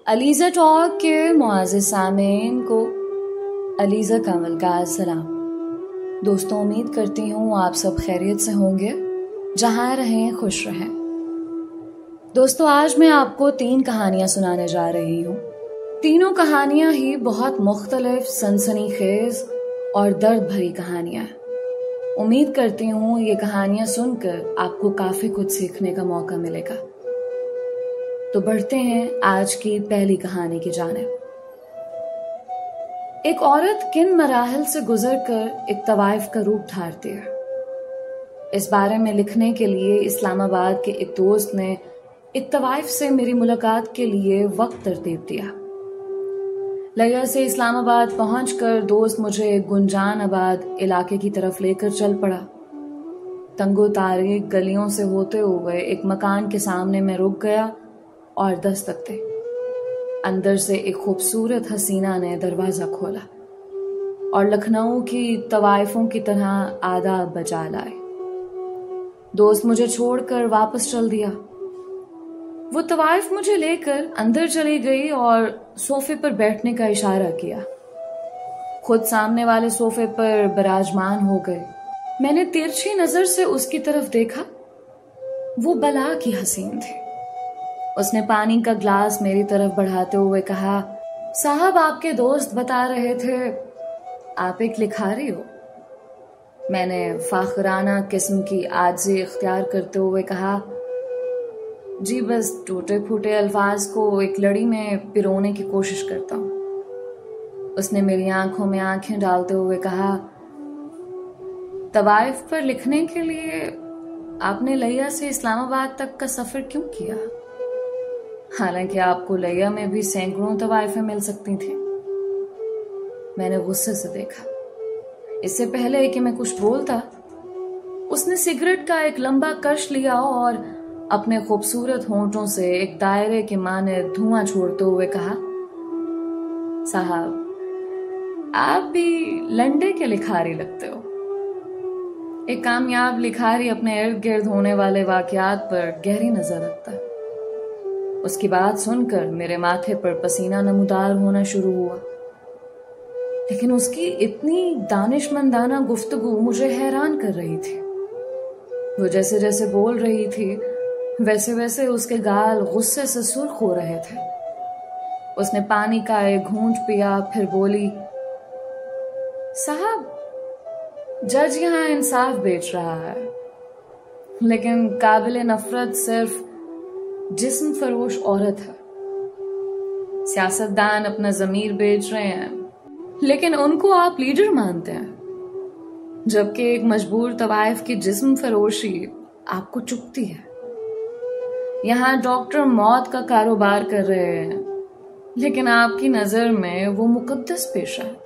Aliza talk के मुआज़िज़ सामीन को अलीज़ा कमल का सलाम। दोस्तों, उम्मीद करती हूँ आप सब खैरियत से होंगे, जहाँ रहें खुश रहें। दोस्तों, आज मैं आपको 3 कहानियाँ सुनाने जा रही हूँ। तीनों कहानियाँ ही बहुत मुख्तलिफ, सनसनीखेज और दर्द भरी कहानियाँ हैं। उम्मीद करती हूँ ये कहानियाँ सुनकर आपको काफी कुछ सीखने का मौका मिलेगा। तो बढ़ते हैं आज की पहली कहानी की जानिब। एक औरत किन मराहल से गुजरकर एक तवाइफ का रूप धारती है, इस बारे में लिखने के लिए इस्लामाबाद के एक दोस्त ने एक तवाइफ से मेरी मुलाकात के लिए वक्त तरतीब दिया। लैया से इस्लामाबाद पहुंचकर दोस्त मुझे गुंजानाबाद इलाके की तरफ लेकर चल पड़ा। तंगो तारीक गलियों से होते हुए एक मकान के सामने मैं रुक गया और दस्तक दी। अंदर से एक खूबसूरत हसीना ने दरवाजा खोला और लखनऊ की तवाइफों की तरह आदाब बजा लाए। दोस्त मुझे छोड़कर वापस चल दिया। वो तवाइफ मुझे लेकर अंदर चली गई और सोफे पर बैठने का इशारा किया। खुद सामने वाले सोफे पर विराजमान हो गए। मैंने तिरछी नजर से उसकी तरफ देखा। वो बला की हसीन थी। उसने पानी का ग्लास मेरी तरफ बढ़ाते हुए कहा, साहब, आपके दोस्त बता रहे थे आप एक लिखारी हो। मैंने फाखराना किस्म की आजिज़ी इख्तियार करते हुए कहा, जी, बस टूटे फूटे अल्फाज को एक लड़ी में पिरोने की कोशिश करता हूँ। उसने मेरी आंखों में आंखें डालते हुए कहा, तवाइफ पर लिखने के लिए आपने लैया से इस्लामाबाद तक का सफर क्यों किया? हालांकि आपको लैया में भी सैकड़ों तवाइफें मिल सकती थी। मैंने गुस्से से देखा। इससे पहले कि मैं कुछ बोलता, उसने सिगरेट का एक लंबा कश लिया और अपने खूबसूरत होंठों से एक दायरे के माने धुआं छोड़ते हुए कहा, साहब, आप भी लंडे के लिखारी लगते हो। एक कामयाब लिखारी अपने इर्द गिर्द होने वाले वाकयात पर गहरी नजर रखता है। उसकी बात सुनकर मेरे माथे पर पसीना नमूदार होना शुरू हुआ, लेकिन उसकी इतनी दानिशमंदाना गुफ्तगू मुझे हैरान कर रही थी। वो जैसे जैसे बोल रही थी, वैसे वैसे उसके गाल गुस्से से सुर्ख हो रहे थे। उसने पानी का एक घूंट पिया, फिर बोली, साहब, जज यहां इंसाफ बेच रहा है, लेकिन काबिले नफरत सिर्फ जिस्म फरोश औरत है। सियासतदान अपना जमीर बेच रहे हैं, लेकिन उनको आप लीडर मानते हैं, जबकि एक मजबूर तवाइफ की जिस्म फरोशी आपको चुभती है। यहाँ डॉक्टर मौत का कारोबार कर रहे हैं, लेकिन आपकी नजर में वो मुकद्दस पेशा है।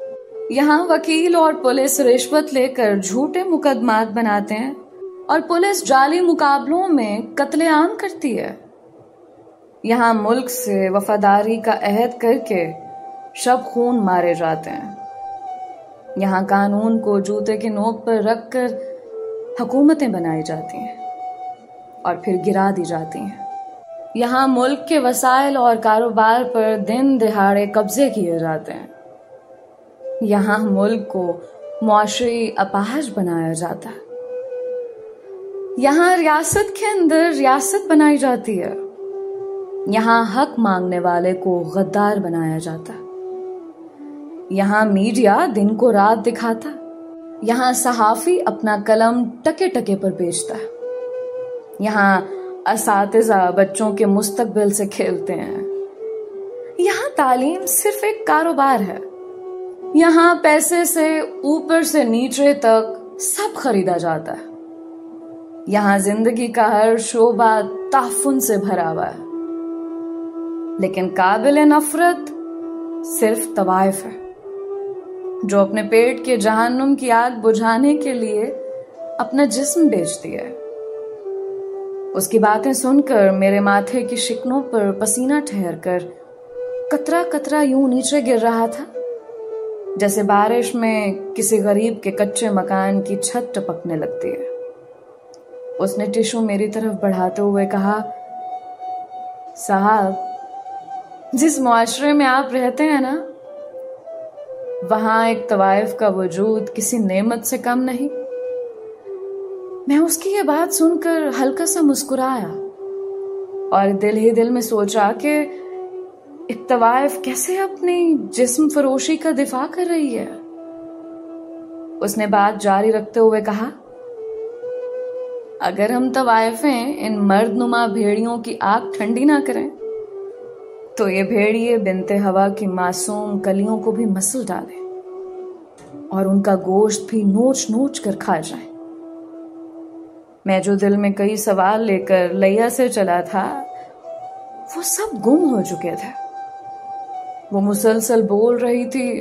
यहाँ वकील और पुलिस रिश्वत लेकर झूठे मुकदमात बनाते हैं और पुलिस जाली मुकाबलों में कत्लेआम करती है। यहाँ मुल्क से वफादारी का अहद करके शब खून मारे जाते हैं। यहाँ कानून को जूते के नोक पर रखकर हुकूमतें बनाई जाती हैं और फिर गिरा दी जाती हैं। यहाँ मुल्क के वसाइल और कारोबार पर दिन दिहाड़े कब्जे किए जाते हैं। यहाँ मुल्क को मुआशरी अपाहज बनाया जाता है। यहाँ रियासत के अंदर रियासत बनाई जाती है। यहाँ हक मांगने वाले को गद्दार बनाया जाता है। यहाँ मीडिया दिन को रात दिखाता है। यहाँ सहाफी अपना कलम टके टके पर बेचता है। यहाँ असातिज़ा बच्चों के मुस्तकबिल से खेलते हैं। यहाँ तालीम सिर्फ एक कारोबार है। यहाँ पैसे से ऊपर से नीचे तक सब खरीदा जाता है। यहाँ जिंदगी का हर शोबा ताफुन से भरा हुआ है, लेकिन काबिल नफरत सिर्फ तवाइफ है, जो अपने पेट के जहन्नुम की आग बुझाने के लिए अपना जिस्म बेचती है। उसकी बातें सुनकर मेरे माथे की शिकनों पर पसीना ठहरकर कतरा कतरा यूं नीचे गिर रहा था, जैसे बारिश में किसी गरीब के कच्चे मकान की छत टपकने लगती है। उसने टिश्यू मेरी तरफ बढ़ाते हुए कहा, साहब, जिस मुआशरे में आप रहते हैं ना, वहां एक तवाइफ का वजूद किसी नेमत से कम नहीं। मैं उसकी ये बात सुनकर हल्का सा मुस्कुराया और दिल ही दिल में सोचा कि एक तवाइफ कैसे अपनी जिस्म फरोशी का दिफा कर रही है। उसने बात जारी रखते हुए कहा, अगर हम तवाइफें इन मर्दनुमा भेड़ियों की आग ठंडी ना करें तो ये भेड़िए बिनते हवा की मासूम कलियों को भी मसल डालें और उनका गोश्त भी नोच नोच कर खा जाए। मैं जो दिल में कई सवाल लेकर लैया से चला था, वो सब गुम हो चुके थे। वो मुसलसल बोल रही थी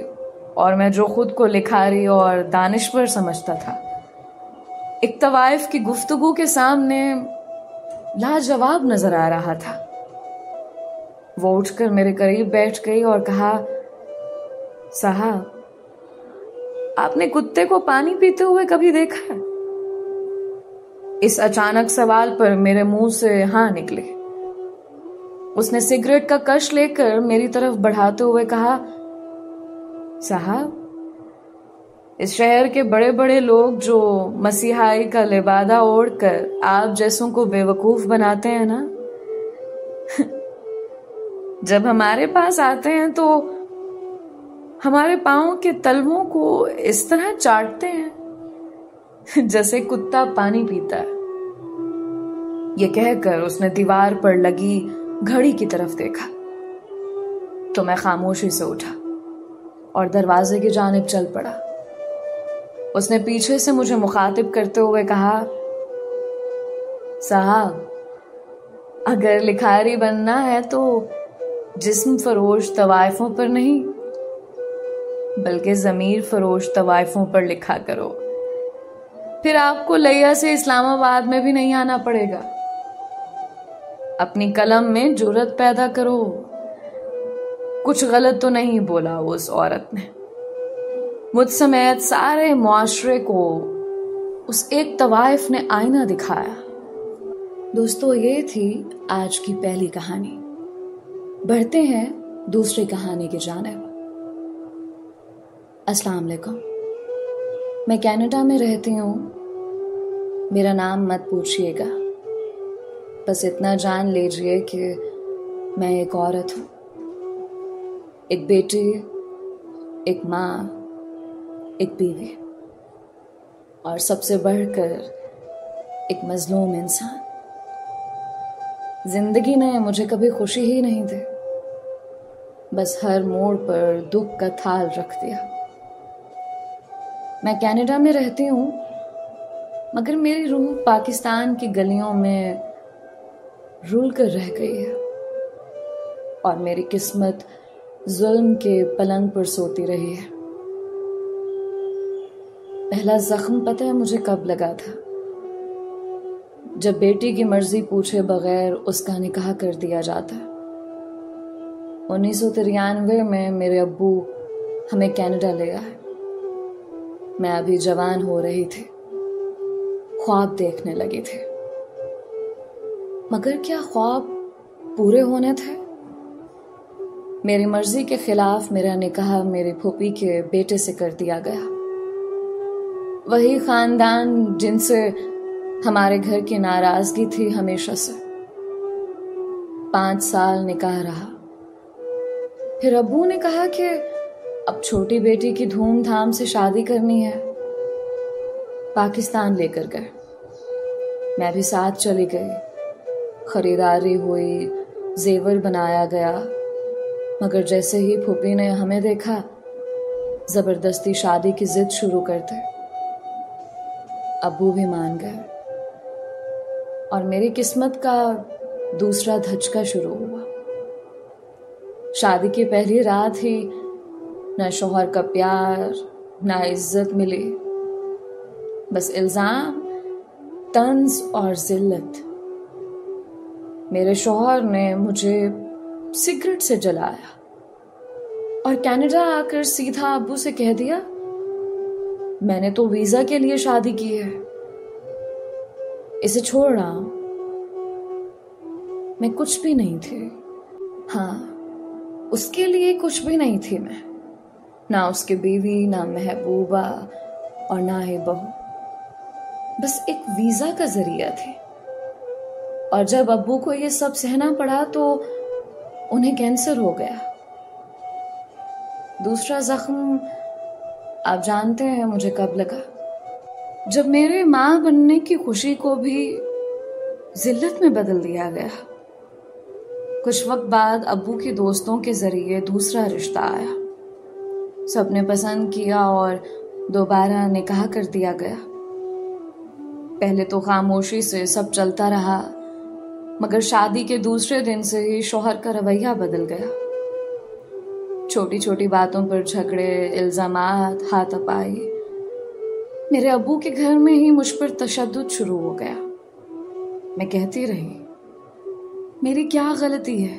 और मैं जो खुद को लिखारी और दानिश्वर समझता था, एक तवाइफ की गुफ्तगू के सामने लाजवाब नजर आ रहा था। वो उठकर मेरे करीब बैठ गई और कहा, साहब, आपने कुत्ते को पानी पीते हुए कभी देखा है? इस अचानक सवाल पर मेरे मुंह से हाँ निकले। उसने सिगरेट का कश लेकर मेरी तरफ बढ़ाते हुए कहा, साहब, इस शहर के बड़े बड़े लोग जो मसीहाई का लिबादा ओढ़कर आप जैसों को बेवकूफ बनाते हैं ना, जब हमारे पास आते हैं तो हमारे पांव के तलवों को इस तरह चाटते हैं जैसे कुत्ता पानी पीता है। ये कहकर उसने दीवार पर लगी घड़ी की तरफ देखा तो मैं खामोशी से उठा और दरवाजे की जानिब चल पड़ा। उसने पीछे से मुझे मुखातिब करते हुए कहा, साहब, अगर लिखारी बनना है तो जिस्म फरोश तवाइफों पर नहीं बल्कि ज़मीर फरोश तवाइफों पर लिखा करो। फिर आपको लैया से इस्लामाबाद में भी नहीं आना पड़ेगा। अपनी कलम में जुर्रत पैदा करो। कुछ गलत तो नहीं बोला उस औरत ने। मुझ समेत सारे मुआशरे को उस एक तवाइफ ने आईना दिखाया। दोस्तों, ये थी आज की पहली कहानी। बढ़ते हैं दूसरी कहानी की जानिब। अस्सलाम वालेकुम। मैं कनाडा में रहती हूँ। मेरा नाम मत पूछिएगा, बस इतना जान लीजिए कि मैं एक औरत हूँ, एक बेटी, एक माँ, एक बीवी और सबसे बढ़कर एक मजलूम इंसान। जिंदगी ने मुझे कभी खुशी ही नहीं दी, बस हर मोड़ पर दुख का थाल रख दिया। मैं कनाडा में रहती हूँ, मगर मेरी रूह पाकिस्तान की गलियों में रुल कर रह गई है और मेरी किस्मत जुल्म के पलंग पर सोती रही है। पहला जख्म पता है मुझे कब लगा था? जब बेटी की मर्जी पूछे बगैर उसका निकाह कर दिया जाता। 1993 में मेरे अब्बू हमें कनाडा ले आए। मैं अभी जवान हो रही थी, ख्वाब देखने लगी थी, मगर क्या ख्वाब पूरे होने थे? मेरी मर्जी के खिलाफ मेरा निकाह मेरी फूफी के बेटे से कर दिया गया। वही खानदान जिनसे हमारे घर की नाराजगी थी हमेशा से। 5 साल निकाह रहा। फिर अब्बू ने कहा कि अब छोटी बेटी की धूमधाम से शादी करनी है। पाकिस्तान लेकर गए। मैं भी साथ चली गई। खरीदारी हुई, जेवर बनाया गया, मगर जैसे ही फूफी ने हमें देखा, जबरदस्ती शादी की जिद शुरू कर दी। अब्बू भी मान गए और मेरी किस्मत का दूसरा धचका शुरू हुआ। शादी की पहली रात ही न शौहर का प्यार, न इज्जत मिली, बस इल्जाम, तंज और जिल्लत। मेरे शौहर ने मुझे सिगरेट से जलाया और कनाडा आकर सीधा अब्बू से कह दिया, मैंने तो वीजा के लिए शादी की है, इसे छोड़ रहा हूं। मैं कुछ भी नहीं थी। हाँ, उसके लिए कुछ भी नहीं थी मैं, ना उसकी बीवी, ना महबूबा और ना ही बहू, बस एक वीजा का जरिया थी। और जब अब्बू को ये सब सहना पड़ा तो उन्हें कैंसर हो गया। दूसरा जख्म आप जानते हैं मुझे कब लगा, जब मेरे मां बनने की खुशी को भी जिल्लत में बदल दिया गया। कुछ वक्त बाद अब्बू के दोस्तों के जरिए दूसरा रिश्ता आया। सबने पसंद किया और दोबारा निकाह कर दिया गया। पहले तो खामोशी से सब चलता रहा, मगर शादी के दूसरे दिन से ही शौहर का रवैया बदल गया। छोटी छोटी बातों पर झगड़े, इल्जामात, हाथापाई। मेरे अब्बू के घर में ही मुझ पर तशद्दुद शुरू हो गया। मैं कहती रही मेरी क्या गलती है,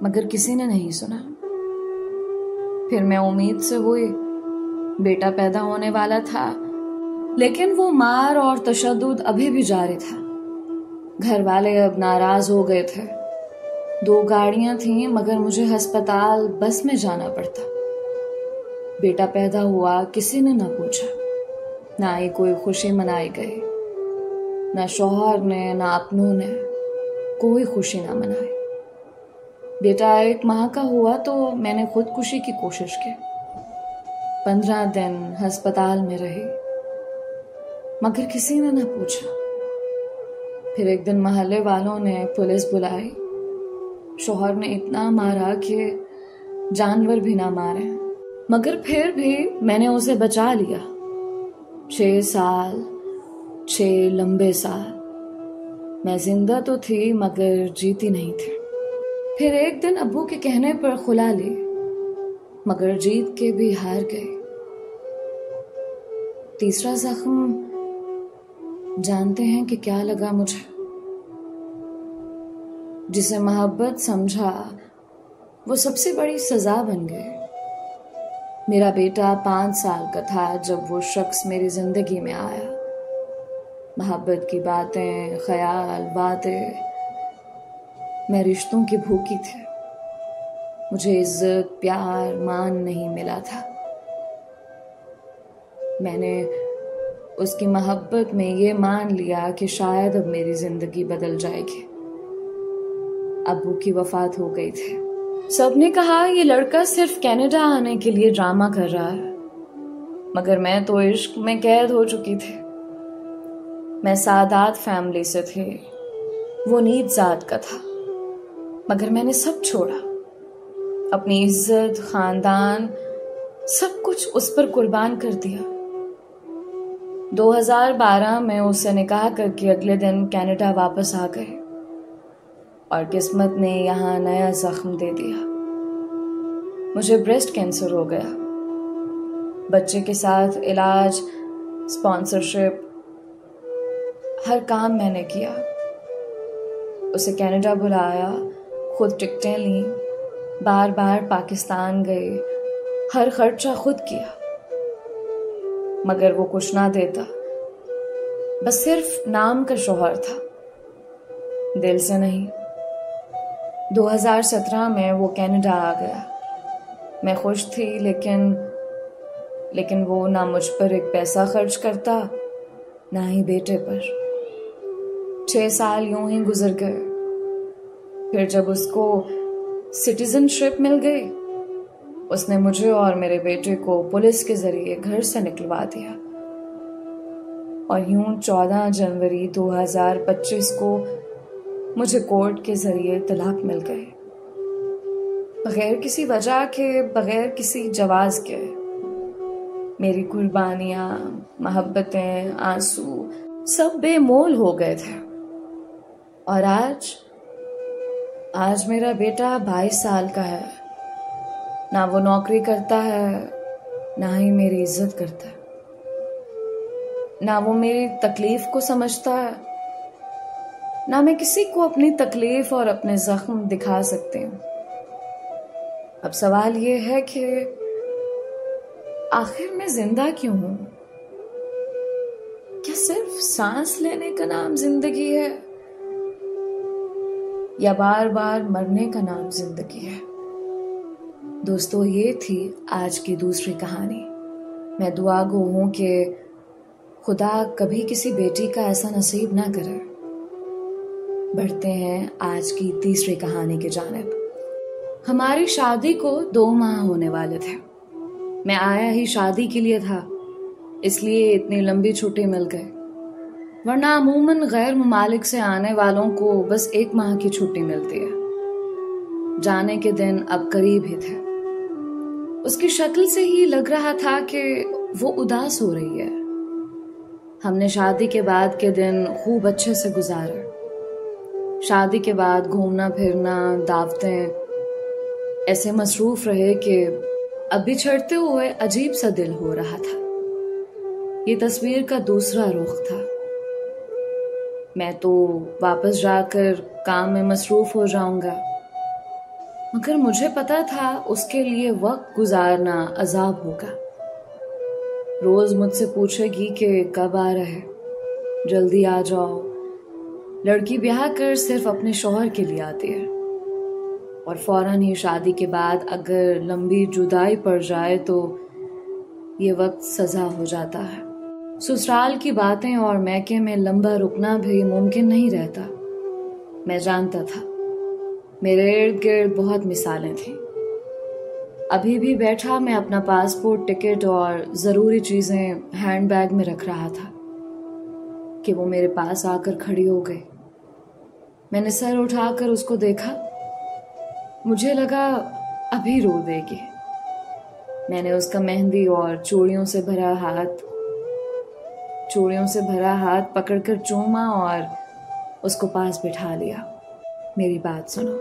मगर किसी ने नहीं सुना। फिर मैं उम्मीद से हुई, बेटा पैदा होने वाला था, लेकिन वो मार और तशद्दुद अभी भी जारी था। घर वाले अब नाराज हो गए थे। 2 गाड़ियां थीं, मगर मुझे अस्पताल बस में जाना पड़ता। बेटा पैदा हुआ, किसी ने ना पूछा, ना ही कोई खुशी मनाई गई। ना शौहर ने, ना अपनों ने कोई खुशी ना मनाई। बेटा 1 माह का हुआ तो मैंने खुदकुशी की कोशिश की। 15 दिन अस्पताल में रही, मगर किसी ने ना पूछा। फिर एक दिन मोहल्ले वालों ने पुलिस बुलाई। शौहर ने इतना मारा कि जानवर भी ना मारे, मगर फिर भी मैंने उसे बचा लिया। 6 साल, 6 लंबे साल मैं जिंदा तो थी, मगर जीती नहीं थी। फिर एक दिन अब्बू के कहने पर खुला ली, मगर जीत के भी हार गई। तीसरा जख्म जानते हैं कि क्या लगा मुझे? जिसे मोहब्बत समझा वो सबसे बड़ी सजा बन गई। मेरा बेटा 5 साल का था जब वो शख्स मेरी जिंदगी में आया। मोहब्बत की बातें, ख्याल, बातें। मैं रिश्तों की भूखी थी। मुझे इज्जत, प्यार, मान नहीं मिला था। मैंने उसकी मोहब्बत में ये मान लिया कि शायद अब मेरी जिंदगी बदल जाएगी। अब्बू की वफात हो गई थी। सबने कहा ये लड़का सिर्फ कनाडा आने के लिए ड्रामा कर रहा है, मगर मैं तो इश्क में कैद हो चुकी थी। मैं सादात फैमिली से थी, वो नीच जात का था, मगर मैंने सब छोड़ा। अपनी इज्जत, खानदान, सब कुछ उस पर कुर्बान कर दिया। 2012 में उससे निकाह करके अगले दिन कनाडा वापस आ गए और किस्मत ने यहाँ नया जख्म दे दिया। मुझे ब्रेस्ट कैंसर हो गया। बच्चे के साथ इलाज, स्पॉन्सरशिप, हर काम मैंने किया। उसे कनाडा बुलाया, खुद टिकटें ली, बार बार पाकिस्तान गए, हर खर्चा खुद किया, मगर वो कुछ ना देता। बस सिर्फ नाम का शौहर था, दिल से नहीं। 2017 में वो कनाडा आ गया। मैं खुश थी, लेकिन वो ना मुझ पर एक पैसा खर्च करता, ना ही बेटे पर। 6 साल यूं ही गुजर गए। फिर जब उसको सिटीजनशिप मिल गई, उसने मुझे और मेरे बेटे को पुलिस के जरिए घर से निकलवा दिया और यूं 14 जनवरी 2025 को मुझे कोर्ट के जरिए तलाक मिल गई, बगैर किसी वजह के, बगैर किसी जवाज के। मेरी कुर्बानियां, मोहब्बतें, आंसू सब बेमोल हो गए थे। और आज मेरा बेटा 22 साल का है। ना वो नौकरी करता है, ना ही मेरी इज्जत करता है, ना वो मेरी तकलीफ को समझता है, ना मैं किसी को अपनी तकलीफ और अपने जख्म दिखा सकती हूँ। अब सवाल ये है कि आखिर मैं जिंदा क्यों हूं? क्या सिर्फ सांस लेने का नाम जिंदगी है, या बार बार मरने का नाम जिंदगी है? दोस्तों, ये थी आज की दूसरी कहानी। मैं दुआ गो हूँ कि खुदा कभी किसी बेटी का ऐसा नसीब ना करे। बढ़ते हैं आज की तीसरी कहानी की जानिब। हमारी शादी को 2 माह होने वाले थे। मैं आया ही शादी के लिए था, इसलिए इतनी लंबी छुट्टी मिल गई, वरना अमूमन गैर मुमालिक से आने वालों को बस 1 माह की छुट्टी मिलती है। जाने के दिन अब करीब ही थे। उसकी शक्ल से ही लग रहा था कि वो उदास हो रही है। हमने शादी के बाद के दिन खूब अच्छे से गुजारे। शादी के बाद घूमना फिरना, दावतें, ऐसे मसरूफ रहे कि अब बिछड़ते हुए अजीब सा दिल हो रहा था। ये तस्वीर का दूसरा रुख था। मैं तो वापस जाकर काम में मसरूफ हो जाऊंगा, मगर मुझे पता था उसके लिए वक्त गुजारना अजाब होगा। रोज मुझसे पूछेगी कि कब आ रहे, जल्दी आ जाओ। लड़की ब्याह कर सिर्फ अपने शौहर के लिए आती है, और फौरन ही शादी के बाद अगर लंबी जुदाई पड़ जाए तो ये वक्त सजा हो जाता है। ससुराल की बातें और मैके में लंबा रुकना भी मुमकिन नहीं रहता। मैं जानता था। मेरे इर्द गिर्द बहुत मिसालें थीं। अभी भी बैठा मैं अपना पासपोर्ट, टिकट और ज़रूरी चीज़ें हैंडबैग में रख रहा था कि वो मेरे पास आकर खड़ी हो गई। मैंने सर उठाकर उसको देखा। मुझे लगा अभी रो देगी। मैंने उसका मेहंदी और चूड़ियों से भरा हाथ पकड़कर चूमा और उसको पास बिठा लिया। मेरी बात सुनो,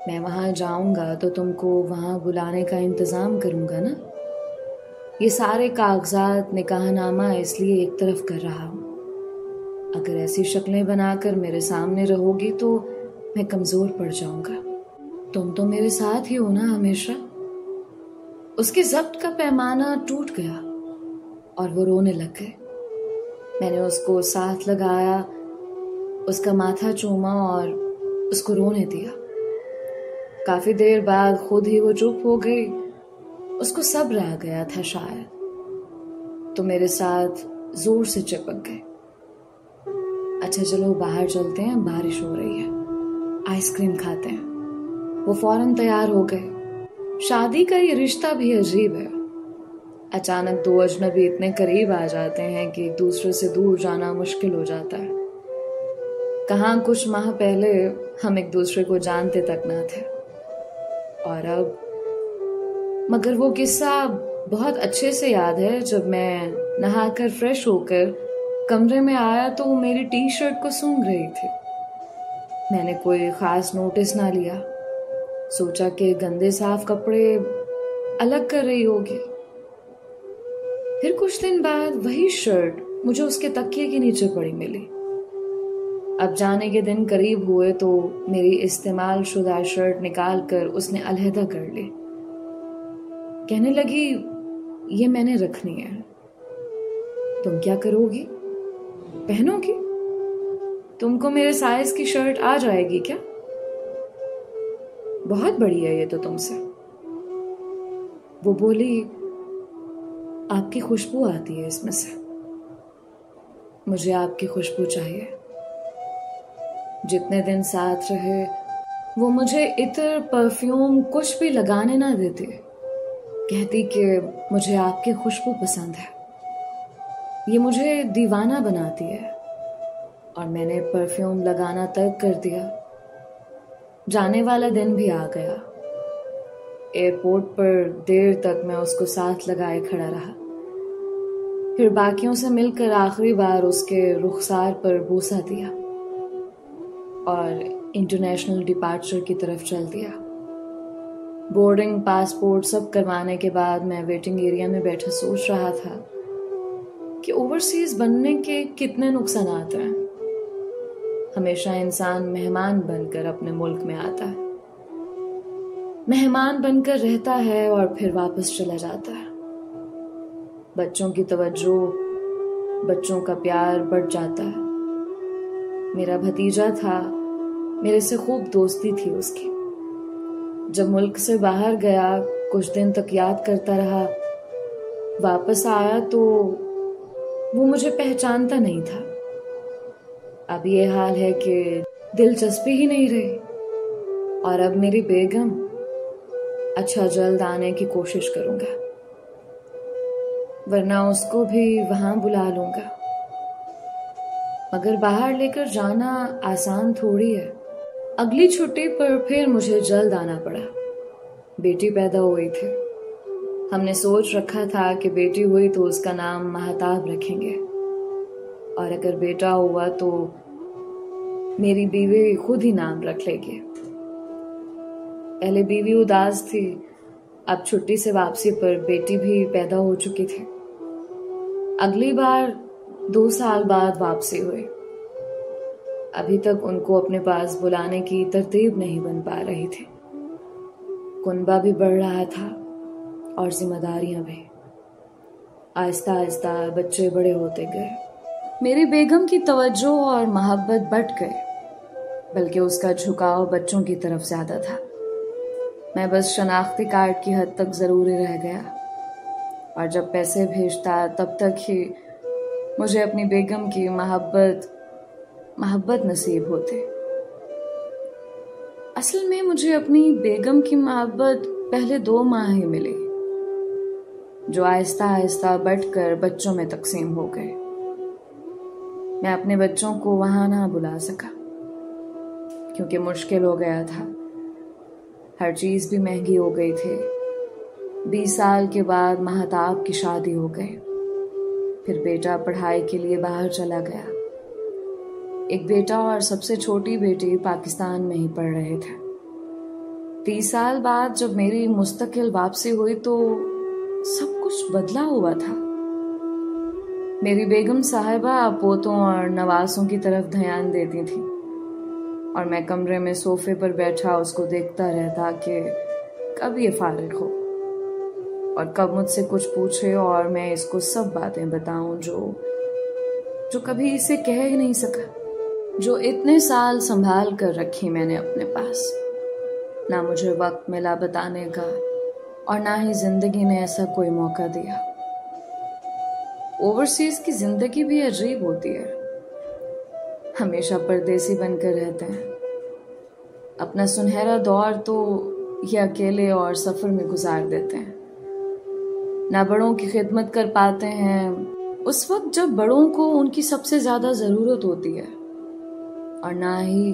मैं वहां जाऊंगा तो तुमको वहां बुलाने का इंतजाम करूंगा ना। ये सारे कागजात, निकाहनामा इसलिए एक तरफ कर रहा हूं। अगर ऐसी शक्लें बनाकर मेरे सामने रहोगी तो मैं कमजोर पड़ जाऊंगा। तुम तो मेरे साथ ही हो ना हमेशा। उसके जब्त का पैमाना टूट गया और वो रोने लग गए। मैंने उसको साथ लगाया, उसका माथा चूमा और उसको रोने दिया। काफी देर बाद खुद ही वो चुप हो गई। उसको सब्र आ गया था शायद, तो मेरे साथ जोर से चिपक गए। अच्छा चलो बाहर चलते हैं, बारिश हो रही है, आइसक्रीम खाते हैं। वो फौरन तैयार हो गए। शादी का ये रिश्ता भी अजीब है। अचानक 2 अजनबी इतने करीब आ जाते हैं कि एक दूसरे से दूर जाना मुश्किल हो जाता है। कहाँ कुछ माह पहले हम एक दूसरे को जानते तक ना थे, और अब। मगर वो किस्सा बहुत अच्छे से याद है। जब मैं नहाकर फ्रेश होकर कमरे में आया तो वो मेरी टी शर्ट को सूंघ रही थी। मैंने कोई खास नोटिस ना लिया। सोचा कि गंदे साफ कपड़े अलग कर रही होगी। फिर कुछ दिन बाद वही शर्ट मुझे उसके तकिए के नीचे पड़ी मिली। अब जाने के दिन करीब हुए तो मेरी इस्तेमाल शुदा शर्ट निकाल कर उसने अलहदा कर ली। कहने लगी, ये मैंने रखनी है, तुम क्या करोगी? पहनोगी? तुमको मेरे साइज की शर्ट आ जाएगी क्या? बहुत बड़ी है ये तो तुमसे। वो बोली, आपकी खुशबू आती है इसमें से। मुझे आपकी खुशबू चाहिए। जितने दिन साथ रहे वो मुझे इत्र, परफ्यूम कुछ भी लगाने ना देती। कहती कि मुझे आपकी खुशबू पसंद है, ये मुझे दीवाना बनाती है। और मैंने परफ्यूम लगाना तर्क कर दिया। जाने वाला दिन भी आ गया। एयरपोर्ट पर देर तक मैं उसको साथ लगाए खड़ा रहा। फिर बाकियों से मिलकर आखिरी बार उसके रुखसार पर बूसा दिया और इंटरनेशनल डिपार्चर की तरफ चल दिया। बोर्डिंग, पासपोर्ट सब करवाने के बाद मैं वेटिंग एरिया में बैठा सोच रहा था कि ओवरसीज बनने के कितने नुकसानात हैं। हमेशा इंसान मेहमान बनकर अपने मुल्क में आता है, मेहमान बनकर रहता है और फिर वापस चला जाता है। बच्चों की तवज्जो, बच्चों का प्यार बढ़ जाता है। मेरा भतीजा था, मेरे से खूब दोस्ती थी उसकी। जब मुल्क से बाहर गया कुछ दिन तक याद करता रहा, वापस आया तो वो मुझे पहचानता नहीं था। अब ये हाल है कि दिलचस्पी ही नहीं रही। और अब मेरी बेगम, अच्छा जल्द आने की कोशिश करूंगा, वरना उसको भी वहां बुला लूंगा। मगर बाहर लेकर जाना आसान थोड़ी है। अगली छुट्टी पर फिर मुझे जल्द आना पड़ा। बेटी पैदा हुई थी। हमने सोच रखा था कि बेटी हुई तो उसका नाम महताब रखेंगे, और अगर बेटा हुआ तो मेरी बीवी खुद ही नाम रख लेगी। पहले बीवी उदास थी, अब छुट्टी से वापसी पर बेटी भी पैदा हो चुकी थी। अगली बार 2 साल बाद वापसी हुई। अभी तक उनको अपने पास बुलाने की तरतीब नहीं बन पा रही थी। कुनबा भी बढ़ रहा था और जिम्मेदारियां भी। आहिस्ता आहिस्ता बच्चे बड़े होते गए। मेरी बेगम की तवज्जो और मोहब्बत बढ़ गई, बल्कि उसका झुकाव बच्चों की तरफ ज्यादा था। मैं बस शनाख्ती कार्ड की हद तक जरूरी रह गया, और जब पैसे भेजता तब तक ही मुझे अपनी बेगम की मोहब्बत नसीब होती। असल में मुझे अपनी बेगम की मोहब्बत पहले 2 माह ही मिली, जो आहिस्ता आहिस्ता बढ़कर बच्चों में तकसीम हो गए। मैं अपने बच्चों को वहां ना बुला सका, क्योंकि मुश्किल हो गया था। हर चीज भी महंगी हो गई थी। 20 साल के बाद महताब की शादी हो गई। फिर बेटा पढ़ाई के लिए बाहर चला गया। एक बेटा और सबसे छोटी बेटी पाकिस्तान में ही पढ़ रहे थे। 30 साल बाद जब मेरी मुस्तकिल वापसी हुई तो सब कुछ बदला हुआ था। मेरी बेगम साहिबा पोतों और नवासों की तरफ ध्यान देती थी, और मैं कमरे में सोफे पर बैठा उसको देखता रहता कि कब ये फारिग हो और कब मुझसे कुछ पूछे और मैं इसको सब बातें बताऊं जो कभी इसे कह ही नहीं सका, जो इतने साल संभाल कर रखी मैंने अपने पास। ना मुझे वक्त मिला बताने का, और ना ही जिंदगी ने ऐसा कोई मौका दिया। ओवरसीज की जिंदगी भी अजीब होती है। हमेशा परदेसी बनकर रहते हैं। अपना सुनहरा दौर तो ये अकेले और सफर में गुजार देते हैं। ना बड़ों की खिदमत कर पाते हैं उस वक्त जब बड़ों को उनकी सबसे ज्यादा जरूरत होती है, और ना ही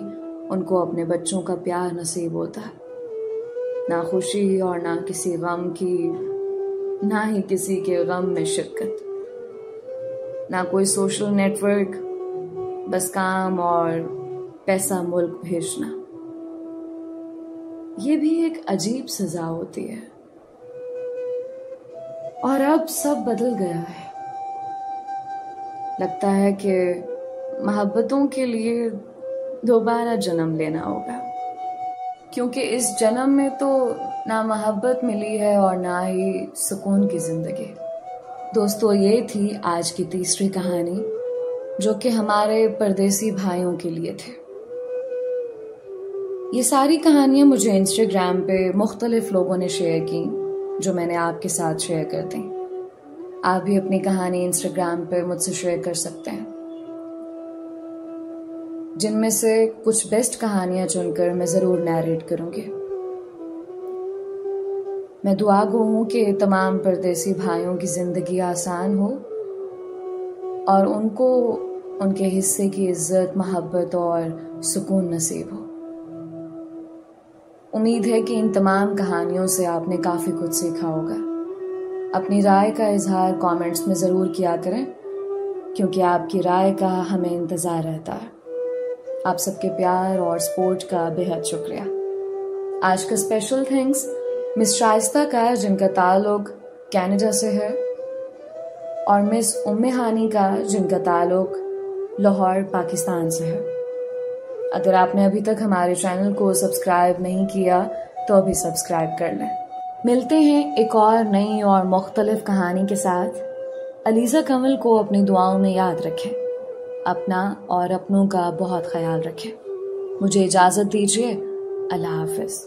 उनको अपने बच्चों का प्यार नसीब होता। ना खुशी और ना किसी गम की, ना ही किसी के गम में शिरकत। ना कोई सोशल नेटवर्क, बस काम और पैसा मुल्क भेजना। ये भी एक अजीब सजा होती है। और अब सब बदल गया है। लगता है कि मोहब्बतों के लिए दोबारा जन्म लेना होगा, क्योंकि इस जन्म में तो ना मोहब्बत मिली है और ना ही सुकून की जिंदगी। दोस्तों, ये थी आज की तीसरी कहानी, जो कि हमारे परदेसी भाइयों के लिए थे। ये सारी कहानियां मुझे इंस्टाग्राम पे मुख्तलिफ लोगों ने शेयर की, जो मैंने आपके साथ शेयर कर दी। आप भी अपनी कहानी इंस्टाग्राम पे मुझसे शेयर कर सकते हैं, जिनमें से कुछ बेस्ट कहानियां चुनकर मैं जरूर नैरेट करूंगी। मैं दुआ गो हूं कि तमाम परदेसी भाइयों की जिंदगी आसान हो और उनको उनके हिस्से की इज्जत, मोहब्बत और सुकून नसीब हो। उम्मीद है कि इन तमाम कहानियों से आपने काफी कुछ सीखा होगा। अपनी राय का इजहार कमेंट्स में जरूर किया करें, क्योंकि आपकी राय का हमें इंतजार रहता है। आप सबके प्यार और सपोर्ट का बेहद शुक्रिया। आज का स्पेशल थैंक्स मिस शाइस्ता का, जिनका ताल्लुक कनाडा से है, और मिस उम्मे हानी का, जिनका ताल्लुक लाहौर पाकिस्तान से है। अगर आपने अभी तक हमारे चैनल को सब्सक्राइब नहीं किया तो अभी सब्सक्राइब कर लें। मिलते हैं एक और नई और मुख्तलिफ कहानी के साथ। अलीज़ा कमल को अपनी दुआओं में याद रखें। अपना और अपनों का बहुत ख्याल रखें। मुझे इजाज़त दीजिए। अल्लाह हाफ़िज़।